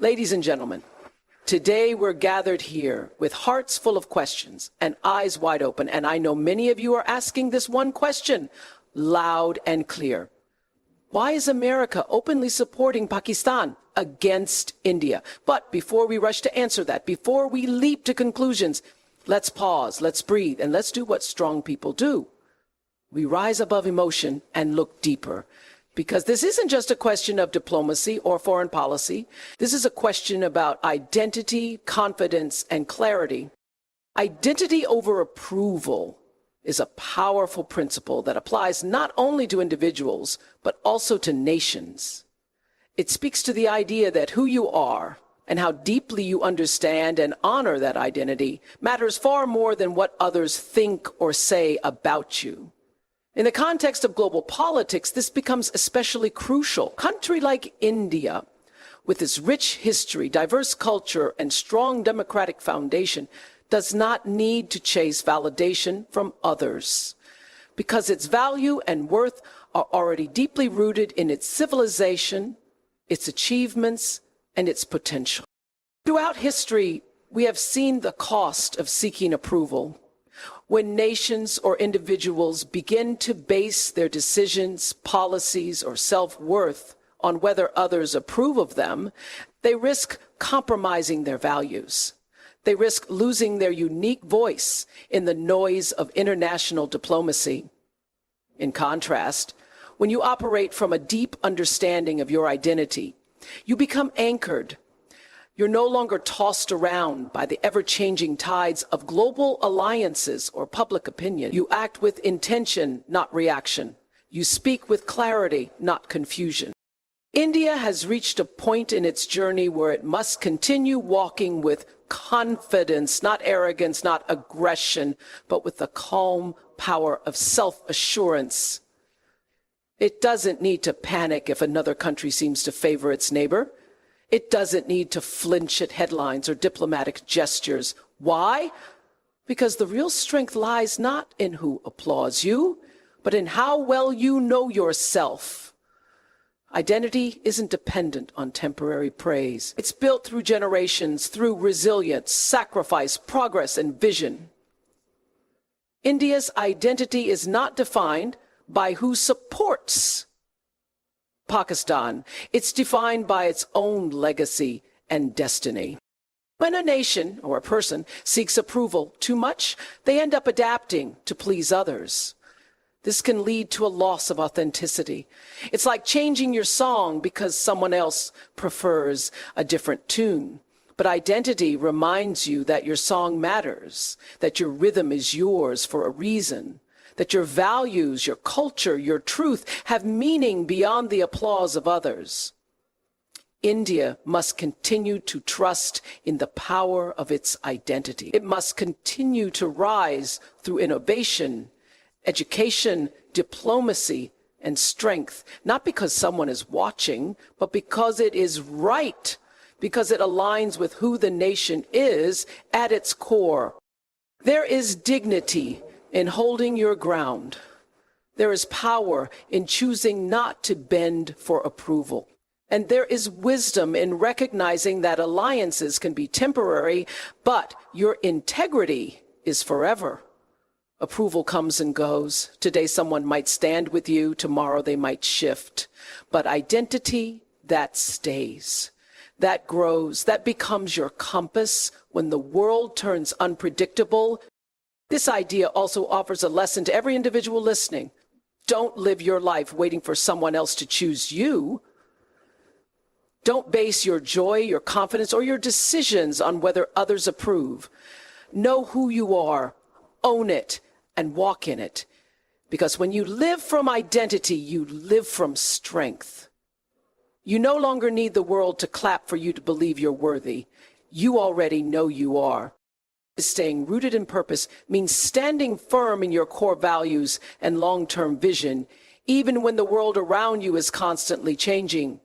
Ladies and gentlemen, today we're gathered here with hearts full of questions and eyes wide open, and I know many of you are asking this one question loud and clear. Why is America openly supporting Pakistan against India? But before we rush to answer that, before we leap to conclusions, let's pause, let's breathe, and let's do what strong people do. We rise above emotion and look deeper. Because this isn't just a question of diplomacy or foreign policy. This is a question about identity, confidence, and clarity. Identity over approval is a powerful principle that applies not only to individuals, but also to nations. It speaks to the idea that who you are and how deeply you understand and honor that identity matters far more than what others think or say about you. In the context of global politics, this becomes especially crucial. A country like India, with its rich history, diverse culture, and strong democratic foundation, does not need to chase validation from others, because its value and worth are already deeply rooted in its civilization, its achievements, and its potential. Throughout history, we have seen the cost of seeking approval. When nations or individuals begin to base their decisions, policies, or self-worth on whether others approve of them, they risk compromising their values. They risk losing their unique voice in the noise of international diplomacy. In contrast, when you operate from a deep understanding of your identity, you become anchored. You're no longer tossed around by the ever-changing tides of global alliances or public opinion. You act with intention, not reaction. You speak with clarity, not confusion. India has reached a point in its journey where it must continue walking with confidence, not arrogance, not aggression, but with the calm power of self-assurance. It doesn't need to panic if another country seems to favor its neighbor. It doesn't need to flinch at headlines or diplomatic gestures. Why? Because the real strength lies not in who applauds you, but in how well you know yourself. Identity isn't dependent on temporary praise. It's built through generations, through resilience, sacrifice, progress, and vision. India's identity is not defined by who supports Pakistan. It's defined by its own legacy and destiny. When a nation or a person seeks approval too much, they end up adapting to please others. This can lead to a loss of authenticity. It's like changing your song because someone else prefers a different tune. But identity reminds you that your song matters, that your rhythm is yours for a reason, that your values, your culture, your truth have meaning beyond the applause of others. India must continue to trust in the power of its identity. It must continue to rise through innovation, education, diplomacy, and strength, not because someone is watching, but because it is right, because it aligns with who the nation is at its core. There is dignity in holding your ground. There is power in choosing not to bend for approval. And there is wisdom in recognizing that alliances can be temporary, but your integrity is forever. Approval comes and goes. Today someone might stand with you, tomorrow they might shift. But identity, that stays, that grows, that becomes your compass when the world turns unpredictable. This idea also offers a lesson to every individual listening. Don't live your life waiting for someone else to choose you. Don't base your joy, your confidence, or your decisions on whether others approve. Know who you are, own it, and walk in it. Because when you live from identity, you live from strength. You no longer need the world to clap for you to believe you're worthy. You already know you are. Staying rooted in purpose means standing firm in your core values and long-term vision, even when the world around you is constantly changing.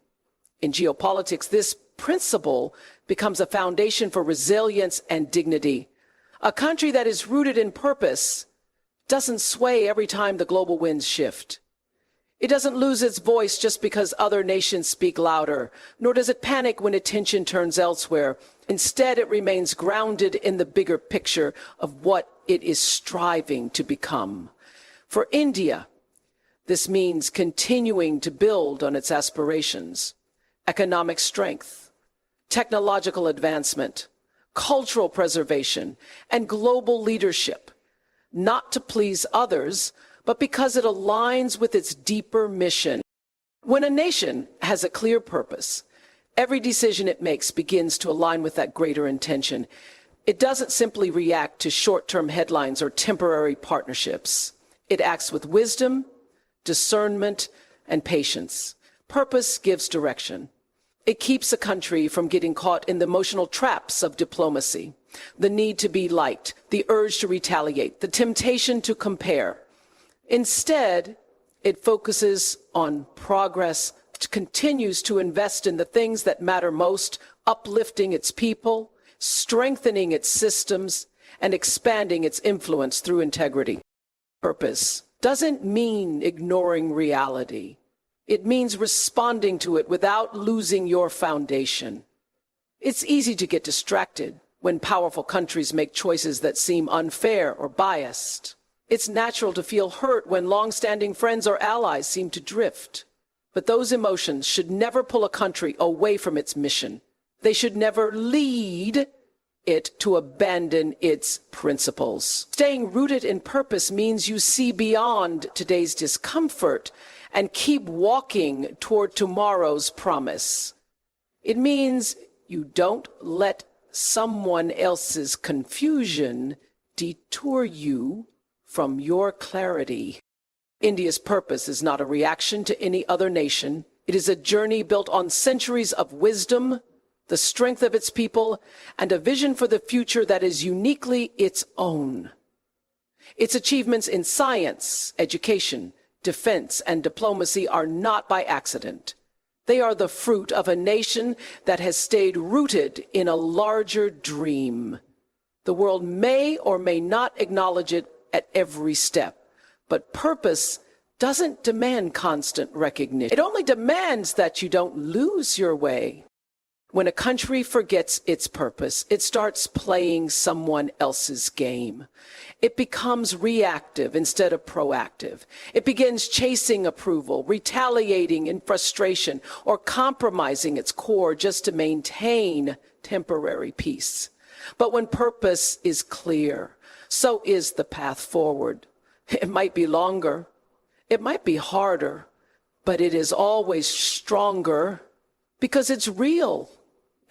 In geopolitics, this principle becomes a foundation for resilience and dignity. A country that is rooted in purpose doesn't sway every time the global winds shift. It doesn't lose its voice just because other nations speak louder, nor does it panic when attention turns elsewhere. Instead, it remains grounded in the bigger picture of what it is striving to become. For India, this means continuing to build on its aspirations, economic strength, technological advancement, cultural preservation, and global leadership, not to please others, but because it aligns with its deeper mission. When a nation has a clear purpose, every decision it makes begins to align with that greater intention. It doesn't simply react to short-term headlines or temporary partnerships. It acts with wisdom, discernment, and patience. Purpose gives direction. It keeps a country from getting caught in the emotional traps of diplomacy, the need to be liked, the urge to retaliate, the temptation to compare. Instead, it focuses on progress, continues to invest in the things that matter most, uplifting its people, strengthening its systems, and expanding its influence through integrity. Purpose doesn't mean ignoring reality. It means responding to it without losing your foundation. It's easy to get distracted when powerful countries make choices that seem unfair or biased. It's natural to feel hurt when long-standing friends or allies seem to drift. But those emotions should never pull a country away from its mission. They should never lead it to abandon its principles. Staying rooted in purpose means you see beyond today's discomfort and keep walking toward tomorrow's promise. It means you don't let someone else's confusion detour you from your clarity. India's purpose is not a reaction to any other nation. It is a journey built on centuries of wisdom, the strength of its people, and a vision for the future that is uniquely its own. Its achievements in science, education, defense, and diplomacy are not by accident. They are the fruit of a nation that has stayed rooted in a larger dream. The world may or may not acknowledge it at every step, but purpose doesn't demand constant recognition. It only demands that you don't lose your way. When a country forgets its purpose, it starts playing someone else's game. It becomes reactive instead of proactive. It begins chasing approval, retaliating in frustration, or compromising its core just to maintain temporary peace. But when purpose is clear, so is the path forward. It might be longer, it might be harder, but it is always stronger because it's real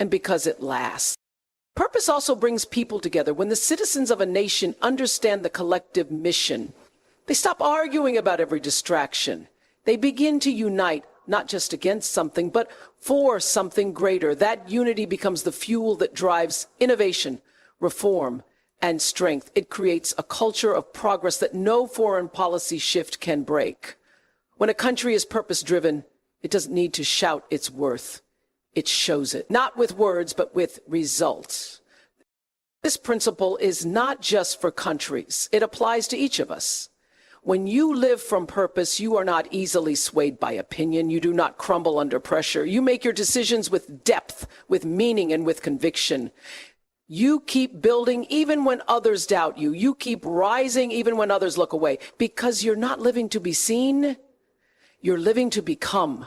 and because it lasts. Purpose also brings people together. When the citizens of a nation understand the collective mission, they stop arguing about every distraction. They begin to unite, not just against something, but for something greater. That unity becomes the fuel that drives innovation, reform, and strength. It creates a culture of progress that no foreign policy shift can break. When a country is purpose-driven, it doesn't need to shout its worth. It shows it, not with words, but with results. This principle is not just for countries. It applies to each of us. When you live from purpose, you are not easily swayed by opinion. You do not crumble under pressure. You make your decisions with depth, with meaning, and with conviction. You keep building even when others doubt you. You keep rising even when others look away, because you're not living to be seen. You're living to become.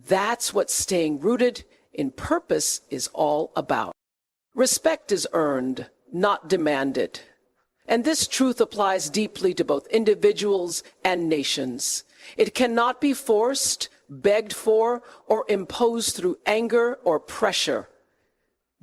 That's what staying rooted in purpose is all about. Respect is earned, not demanded. And this truth applies deeply to both individuals and nations. It cannot be forced, begged for, or imposed through anger or pressure.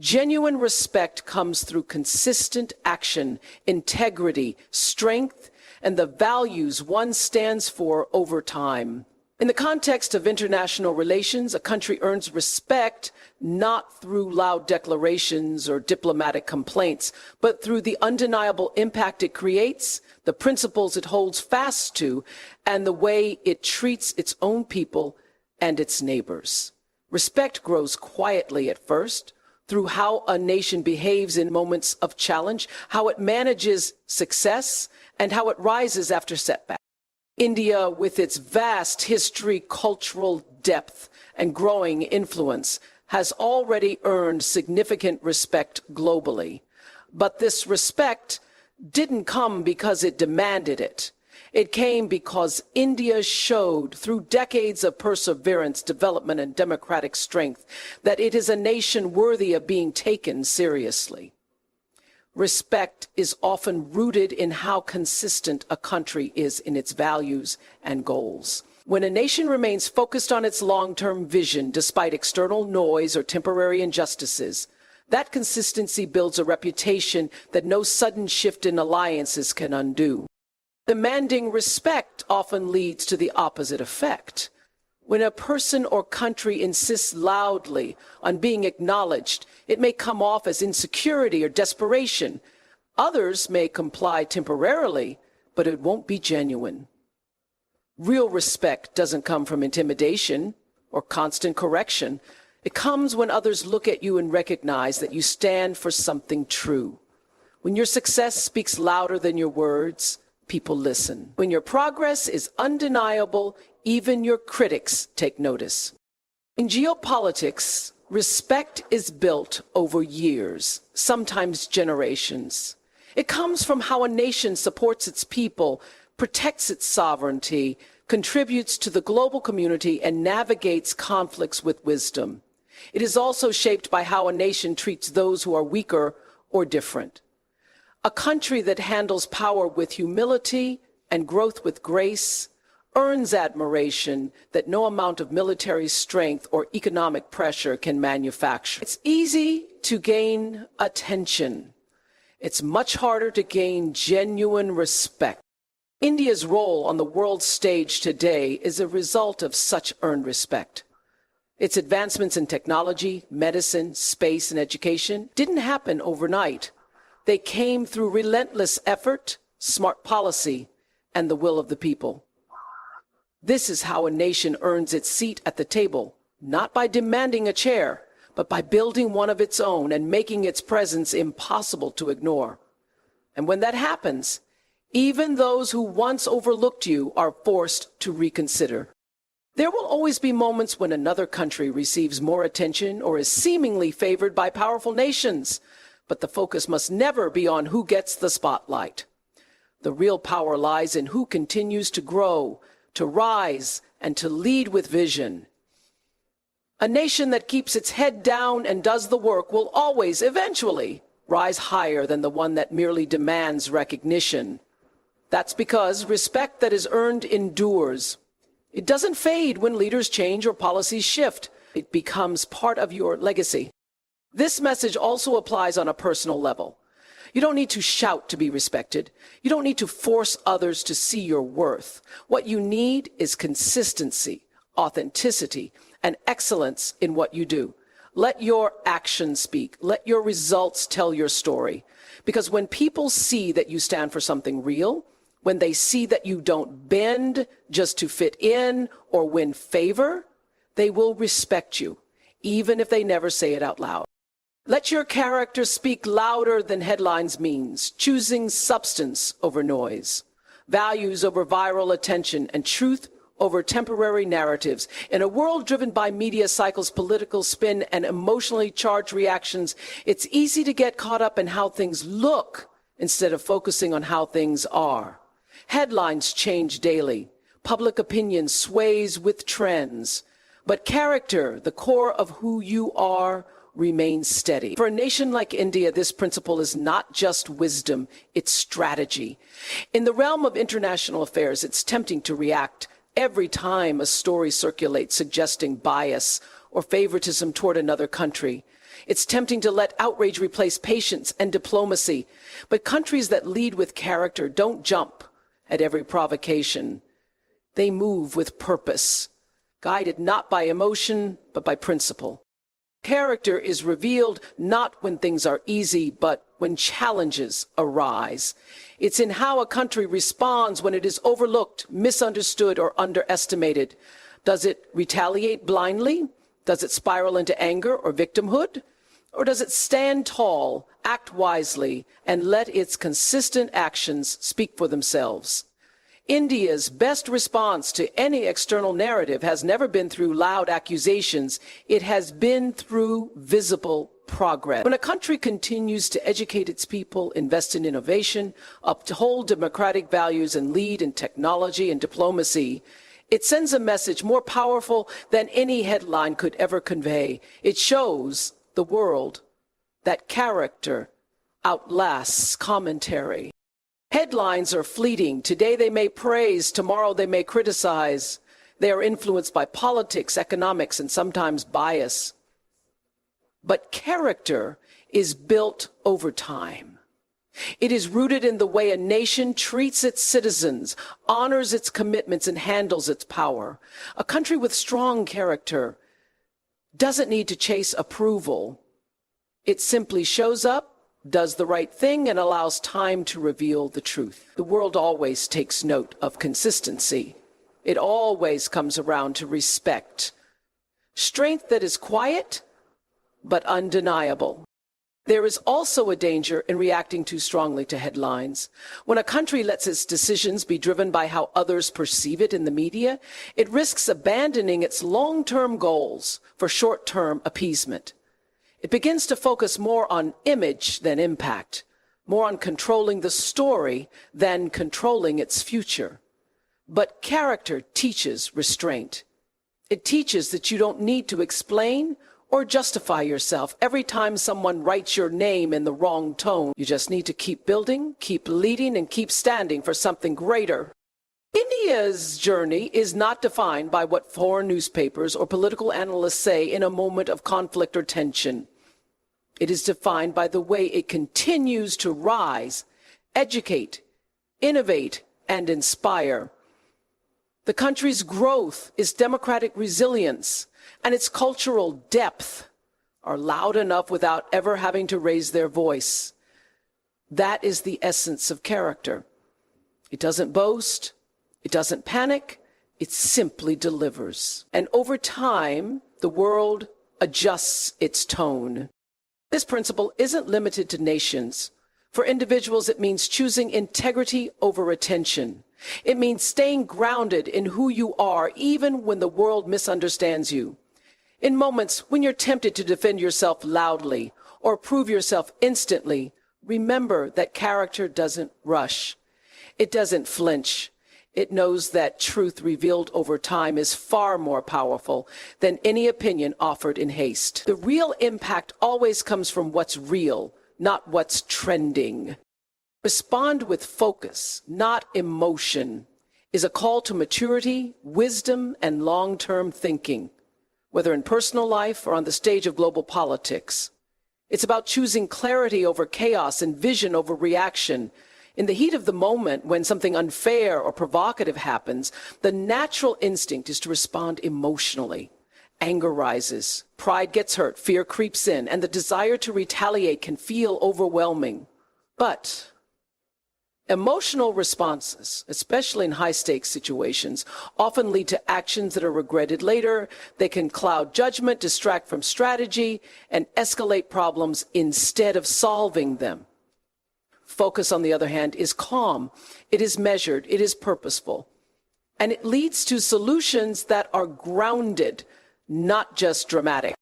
Genuine respect comes through consistent action, integrity, strength, and the values one stands for over time. In the context of international relations, a country earns respect not through loud declarations or diplomatic complaints, but through the undeniable impact it creates, the principles it holds fast to, and the way it treats its own people and its neighbors. Respect grows quietly at first, through how a nation behaves in moments of challenge, how it manages success, and how it rises after setbacks. India, with its vast history, cultural depth, and growing influence, has already earned significant respect globally. But this respect didn't come because it demanded it. It came because India showed, through decades of perseverance, development, and democratic strength, that it is a nation worthy of being taken seriously. Respect is often rooted in how consistent a country is in its values and goals. When a nation remains focused on its long-term vision despite external noise or temporary injustices, that consistency builds a reputation that no sudden shift in alliances can undo. Demanding respect often leads to the opposite effect. When a person or country insists loudly on being acknowledged, it may come off as insecurity or desperation. Others may comply temporarily, but it won't be genuine. Real respect doesn't come from intimidation or constant correction. It comes when others look at you and recognize that you stand for something true. When your success speaks louder than your words, people listen. When your progress is undeniable, even your critics take notice. In geopolitics, respect is built over years, sometimes generations. It comes from how a nation supports its people, protects its sovereignty, contributes to the global community, and navigates conflicts with wisdom. It is also shaped by how a nation treats those who are weaker or different. A country that handles power with humility and growth with grace earns admiration that no amount of military strength or economic pressure can manufacture. It's easy to gain attention. It's much harder to gain genuine respect. India's role on the world stage today is a result of such earned respect. Its advancements in technology, medicine, space, and education didn't happen overnight. They came through relentless effort, smart policy, and the will of the people. This is how a nation earns its seat at the table, not by demanding a chair, but by building one of its own and making its presence impossible to ignore. And when that happens, even those who once overlooked you are forced to reconsider. There will always be moments when another country receives more attention or is seemingly favored by powerful nations, but the focus must never be on who gets the spotlight. The real power lies in who continues to grow, to rise, and to lead with vision. A nation that keeps its head down and does the work will always, eventually, rise higher than the one that merely demands recognition. That's because respect that is earned endures. It doesn't fade when leaders change or policies shift. It becomes part of your legacy. This message also applies on a personal level. You don't need to shout to be respected. You don't need to force others to see your worth. What you need is consistency, authenticity, and excellence in what you do. Let your actions speak. Let your results tell your story. Because when people see that you stand for something real, when they see that you don't bend just to fit in or win favor, they will respect you, even if they never say it out loud. Let your character speak louder than headlines means, choosing substance over noise, values over viral attention, and truth over temporary narratives. In a world driven by media cycles, political spin, and emotionally charged reactions, it's easy to get caught up in how things look instead of focusing on how things are. Headlines change daily. Public opinion sways with trends. But character, the core of who you are, remains steady. For a nation like India, this principle is not just wisdom, it's strategy. In the realm of international affairs, it's tempting to react every time a story circulates suggesting bias or favoritism toward another country. It's tempting to let outrage replace patience and diplomacy. But countries that lead with character don't jump at every provocation. They move with purpose, guided not by emotion, but by principle. Character is revealed not when things are easy, but when challenges arise. It's in how a country responds when it is overlooked, misunderstood, or underestimated. Does it retaliate blindly? Does it spiral into anger or victimhood? Or does it stand tall, act wisely, and let its consistent actions speak for themselves? India's best response to any external narrative has never been through loud accusations. It has been through visible progress. When a country continues to educate its people, invest in innovation, uphold democratic values, and lead in technology and diplomacy, it sends a message more powerful than any headline could ever convey. It shows the world that character outlasts commentary. Headlines are fleeting. Today they may praise, tomorrow they may criticize. They are influenced by politics, economics, and sometimes bias. But character is built over time. It is rooted in the way a nation treats its citizens, honors its commitments, and handles its power. A country with strong character doesn't need to chase approval. It simply shows up, does the right thing, and allows time to reveal the truth. The world always takes note of consistency. It always comes around to respect. Strength that is quiet, but undeniable. There is also a danger in reacting too strongly to headlines. When a country lets its decisions be driven by how others perceive it in the media, it risks abandoning its long-term goals for short-term appeasement. It begins to focus more on image than impact, more on controlling the story than controlling its future. But character teaches restraint. It teaches that you don't need to explain or justify yourself every time someone writes your name in the wrong tone. You just need to keep building, keep leading, and keep standing for something greater. India's journey is not defined by what foreign newspapers or political analysts say in a moment of conflict or tension. It is defined by the way it continues to rise, educate, innovate, and inspire. The country's growth, its democratic resilience, and its cultural depth are loud enough without ever having to raise their voice. That is the essence of character. It doesn't boast, it doesn't panic, it simply delivers. And over time, the world adjusts its tone. This principle isn't limited to nations. For individuals, it means choosing integrity over attention. It means staying grounded in who you are, even when the world misunderstands you. In moments when you're tempted to defend yourself loudly or prove yourself instantly, remember that character doesn't rush. It doesn't flinch. It knows that truth revealed over time is far more powerful than any opinion offered in haste. The real impact always comes from what's real, not what's trending. Respond with focus, not emotion, is a call to maturity, wisdom, and long-term thinking, whether in personal life or on the stage of global politics. It's about choosing clarity over chaos and vision over reaction. In the heat of the moment, when something unfair or provocative happens, the natural instinct is to respond emotionally. Anger rises, pride gets hurt, fear creeps in, and the desire to retaliate can feel overwhelming. But emotional responses, especially in high-stakes situations, often lead to actions that are regretted later. They can cloud judgment, distract from strategy, and escalate problems instead of solving them. Focus, on the other hand, is calm. It is measured. It is purposeful. And it leads to solutions that are grounded, not just dramatic.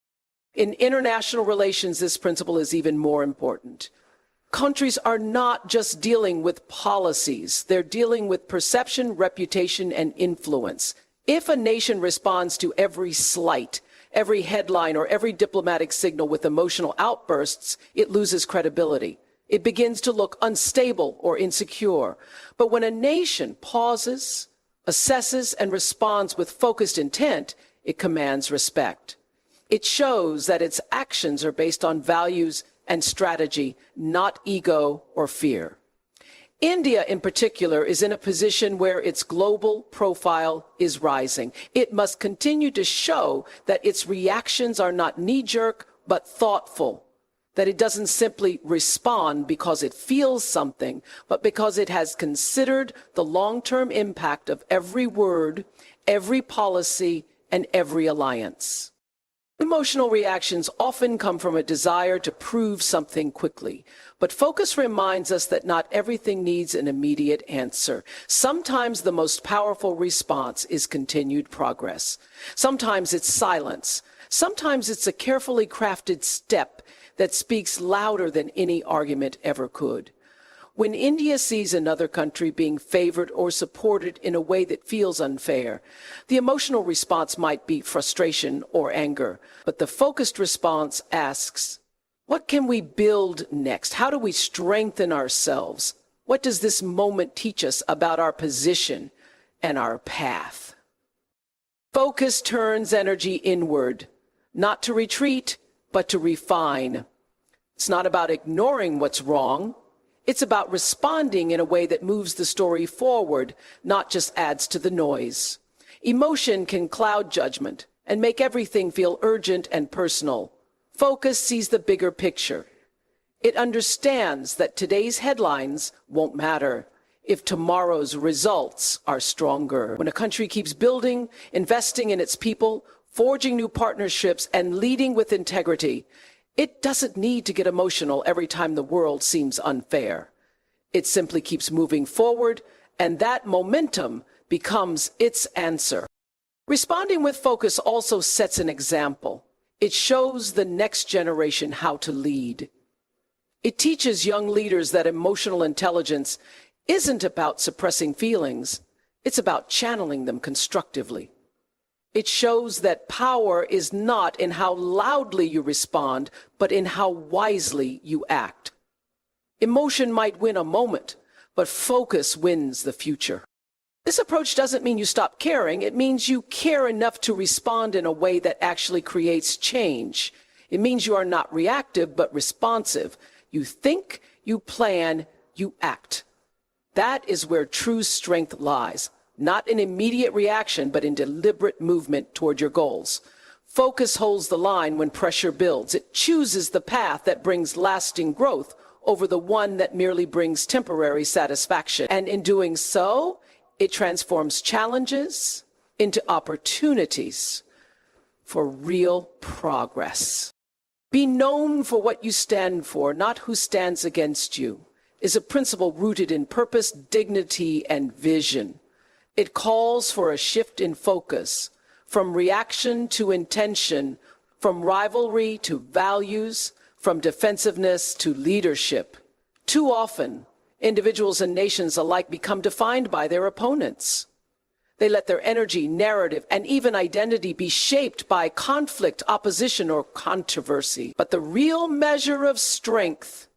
In international relations, this principle is even more important. Countries are not just dealing with policies. They're dealing with perception, reputation, and influence. If a nation responds to every slight, every headline, or every diplomatic signal with emotional outbursts, it loses credibility. It begins to look unstable or insecure. But when a nation pauses, assesses, and responds with focused intent, it commands respect. It shows that its actions are based on values and strategy, not ego or fear. India, in particular, is in a position where its global profile is rising. It must continue to show that its reactions are not knee-jerk, but thoughtful. That it doesn't simply respond because it feels something, but because it has considered the long-term impact of every word, every policy, and every alliance. Emotional reactions often come from a desire to prove something quickly, but focus reminds us that not everything needs an immediate answer. Sometimes the most powerful response is continued progress. Sometimes it's silence. Sometimes it's a carefully crafted step that speaks louder than any argument ever could. When India sees another country being favored or supported in a way that feels unfair, the emotional response might be frustration or anger, but the focused response asks, what can we build next? How do we strengthen ourselves? What does this moment teach us about our position and our path? Focus turns energy inward, not to retreat, but to refine. It's not about ignoring what's wrong. It's about responding in a way that moves the story forward, not just adds to the noise. Emotion can cloud judgment and make everything feel urgent and personal. Focus sees the bigger picture. It understands that today's headlines won't matter if tomorrow's results are stronger. When a country keeps building, investing in its people, forging new partnerships, and leading with integrity, it doesn't need to get emotional every time the world seems unfair. It simply keeps moving forward, and that momentum becomes its answer. Responding with focus also sets an example. It shows the next generation how to lead. It teaches young leaders that emotional intelligence isn't about suppressing feelings. It's about channeling them constructively. It shows that power is not in how loudly you respond, but in how wisely you act. Emotion might win a moment, but focus wins the future. This approach doesn't mean you stop caring. It means you care enough to respond in a way that actually creates change. It means you are not reactive, but responsive. You think, you plan, you act. That is where true strength lies. Not in immediate reaction, but in deliberate movement toward your goals. Focus holds the line when pressure builds. It chooses the path that brings lasting growth over the one that merely brings temporary satisfaction. And in doing so, it transforms challenges into opportunities for real progress. Be known for what you stand for, not who stands against you, is a principle rooted in purpose, dignity, and vision. It calls for a shift in focus, from reaction to intention, from rivalry to values, from defensiveness to leadership. Too often, individuals and nations alike become defined by their opponents. They let their energy, narrative, and even identity be shaped by conflict, opposition, or controversy. But the real measure of strength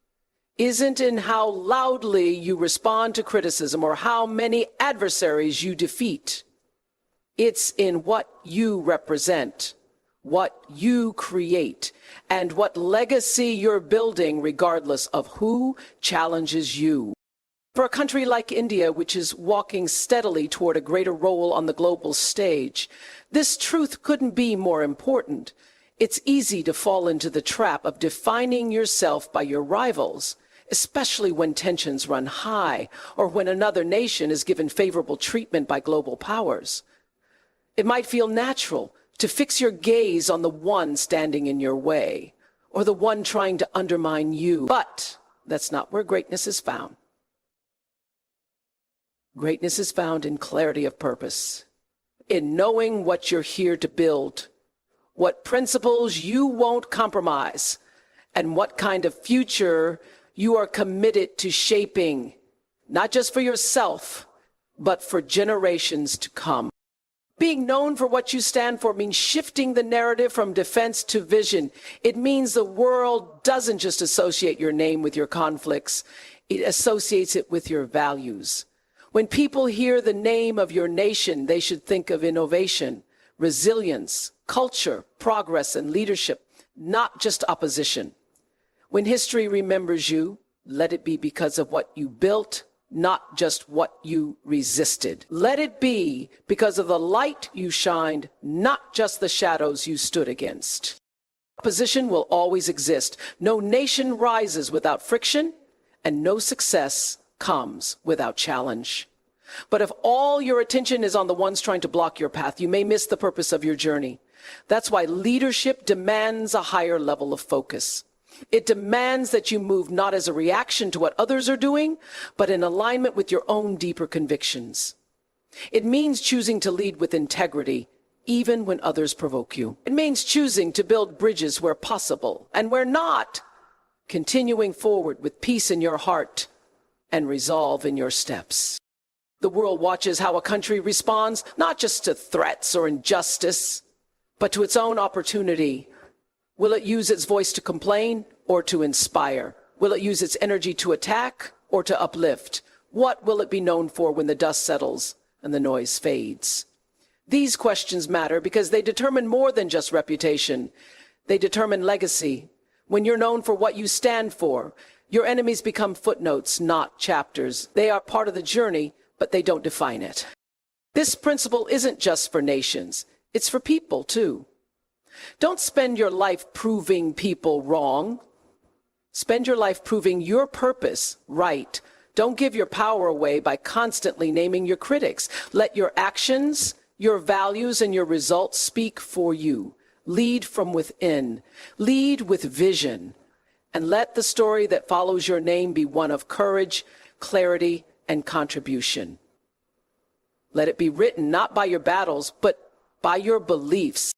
isn't in how loudly you respond to criticism or how many adversaries you defeat. It's in what you represent, what you create, and what legacy you're building regardless of who challenges you. For a country like India, which is walking steadily toward a greater role on the global stage, this truth couldn't be more important. It's easy to fall into the trap of defining yourself by your rivals, especially when tensions run high or when another nation is given favorable treatment by global powers. It might feel natural to fix your gaze on the one standing in your way or the one trying to undermine you, but that's not where greatness is found. Greatness is found in clarity of purpose, in knowing what you're here to build, what principles you won't compromise, and what kind of future you are committed to shaping, not just for yourself, but for generations to come. Being known for what you stand for means shifting the narrative from defense to vision. It means the world doesn't just associate your name with your conflicts, it associates it with your values. When people hear the name of your nation, they should think of innovation, resilience, culture, progress, and leadership, not just opposition. When history remembers you, let it be because of what you built, not just what you resisted. Let it be because of the light you shined, not just the shadows you stood against. Opposition will always exist. No nation rises without friction, and no success comes without challenge. But if all your attention is on the ones trying to block your path, you may miss the purpose of your journey. That's why leadership demands a higher level of focus. It demands that you move not as a reaction to what others are doing, but in alignment with your own deeper convictions. It means choosing to lead with integrity, even when others provoke you. It means choosing to build bridges where possible, and where not, continuing forward with peace in your heart and resolve in your steps. The world watches how a country responds, not just to threats or injustice, but to its own opportunity. Will it use its voice to complain or to inspire? Will it use its energy to attack or to uplift? What will it be known for when the dust settles and the noise fades? These questions matter because they determine more than just reputation. They determine legacy. When you're known for what you stand for, your enemies become footnotes, not chapters. They are part of the journey, but they don't define it. This principle isn't just for nations. It's for people, too. Don't spend your life proving people wrong. Spend your life proving your purpose right. Don't give your power away by constantly naming your critics. Let your actions, your values, and your results speak for you. Lead from within. Lead with vision. And let the story that follows your name be one of courage, clarity, and contribution. Let it be written not by your battles, but by your beliefs.